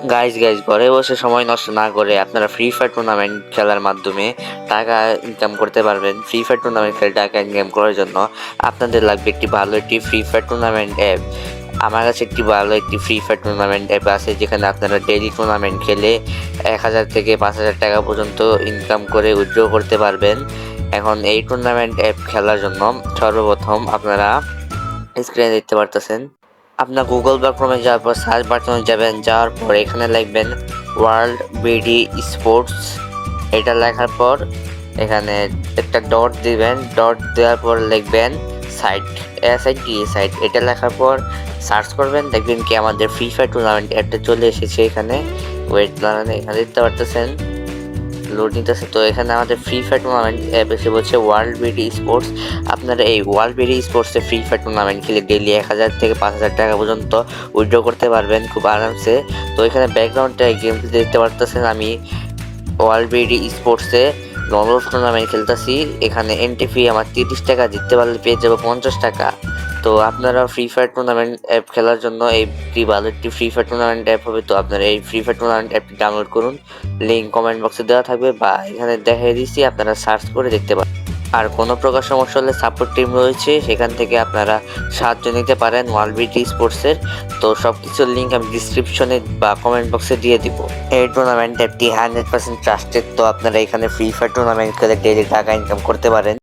Guys ঘরে বসে সময় নষ্ট না করে আপনারা ফ্রি ফায়ার টুর্নামেন্ট খেলার মাধ্যমে টাকা ইনকাম করতে পারবেন। ফ্রি ফায়ার টুর্নামেন্ট খেলে টাকা ইনকাম করার জন্য আপনাদের লাগবে একটি ভালো একটি ফ্রি ফায়ার টুর্নামেন্ট অ্যাপ। আমার কাছে একটি ভালো একটি ফ্রি ফায়ার টুর্নামেন্ট অ্যাপ আছে, যেখানে আপনারা ডেইলি টুর্নামেন্ট খেলে 1000 থেকে 5000 টাকা পর্যন্ত ইনকাম করে উইথড্র করতে পারবেন। এখন এই টুর্নামেন্ট অ্যাপ খেলার জন্য সর্বপ্রথম আপনারা স্ক্রিনে দেখতে পারতেছেন, আপনার গুগল বা ক্রোমে যাওয়ার পর সার্চ বাটনে যাবেন, যাওয়ার পর এখানে লিখবেন ওয়ার্ল্ড বিডি স্পোর্টস। এটা লেখার পর এখানে একটা ডট দিবেন, ডট দেওয়ার পর লিখবেন সাইট, সাইট। এটা লেখার পর সার্চ করবেন, দেখবেন কি আমাদের ফ্রি ফায়ার টুর্নামেন্ট অ্যাপটা চলে এসেছে। এখানে ওয়েট দাঁড়ান, এখানে দেখতে পারতেছেন লোড নিতেছে। তো এখানে আমাদের ফ্রি ফায়ার টুর্নামেন্ট অ্যাপ এসে বলছে ওয়ার্ল্ড বিডি স্পোর্টস। আপনারা এই ওয়ার্ল্ড বিডি স্পোর্টসে ফ্রি ফায়ার টুর্নামেন্ট খেলে ডেইলি 1000 থেকে 5000 টাকা পর্যন্ত উইথড্র করতে পারবেন খুব আরামসে। তো এখানে ব্যাকগ্রাউন্ডে গেমটি দেখতে পারতেছেন, আমি ওয়ার্ল্ড বিডি স্পোর্টসে নর্মাল টুর্নামেন্ট খেলতেছি। এখানে এন্ট্রি ফি আমার 30 টাকা, জিততে পারলে পেয়ে যাবো 50 টাকা। তো আপনারা ফ্রি ফায়ার টুর্নামেন্ট অ্যাপ খেলার জন্য একটি ভালো একটি ফ্রি ফায়ার টুর্নামেন্ট অ্যাপ হবে। তো আপনারা এই ফ্রি ফায়ার টুর্নামেন্ট অ্যাপটি ডাউনলোড করুন, লিঙ্ক কমেন্ট বক্সে দেওয়া থাকবে বা এখানে দেখিয়ে দিচ্ছি, আপনারা সার্চ করে দেখতে পারেন। আর কোনো প্রকার সমস্যা হলে সাপোর্ট টিম রয়েছে, সেখান থেকে আপনারা সাহায্য নিতে পারেন ওয়ার্ল্ড বিডি স্পোর্টসের। তো সব কিছুর লিঙ্ক আমি ডিসক্রিপশনে বা কমেন্ট বক্সে দিয়ে দিব। এই টুর্নামেন্ট অ্যাপটি 100% ট্রাস্টেড। তো আপনারা এখানে ফ্রি ফায়ার টুর্নামেন্ট খেলে ডেইলি টাকা ইনকাম করতে পারেন।